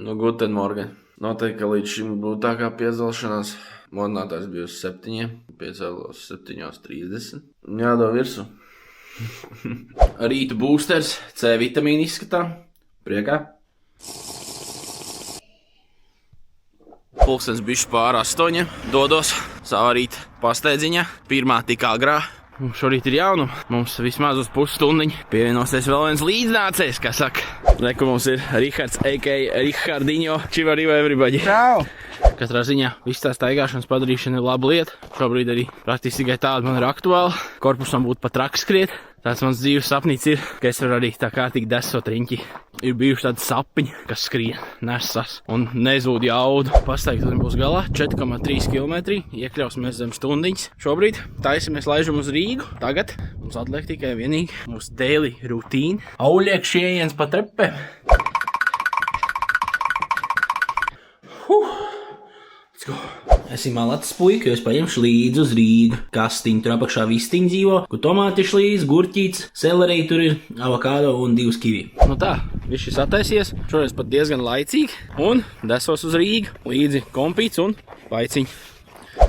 Nu, guten morgen. Noteikti, ka līdz šim grūtākā piecelšanās. Modinātājs bija uz 7, piecēlos 7:30. Jādod virsū. Rītu boosters, C vitamīna izskatā. Priekā. Pulkstens bišķi pār 8. Dodos savā rīta pasteidziņā. Pirmā tik agrā. Šorīt ir jaunumi. Mums vismaz uz pusstundiņu pievienosies vēl viens līdznācējs, kā saka. Reku mums ir Rihards, a.k.a. Richardinho. Čivarīva everybody. Čau! Katrā ziņā viss tā staigāšanas padarīšana ir laba lieta. Šobrīd arī praktiski tikai tāda man ir aktuāla. Korpusam būtu pat traki skriet. Tāds mans dzīves sapnīts ir, ka es varu arī tā kā tik desot riņķi. Ir bijuši tādi sapņi, kas skrien, nesas un nezūd jaudu. Pasteigt būs galā 4,3 km. Iekļausimies zem stundiņas. Šobrīd taisamies laižam uz Rīgu. Tagad mums atliek tikai vienīgi mūsu daily rutīna. Auliek šiejiens pa trepēm. Let's go. Esmu malacis puika, jo es paņemšu līdzi uz Rīgu. Kastiņu, tur apakšā vistiņi dzīvo, kur tomāti šlīz, gurķīts, selerei tur ir, avokādo un 2 kivi. Nu tā, viss šis attaisies. Šoreiz pat diezgan laicīgi. Un desos uz Rīgu, līdzi kompīts un vaiciņi.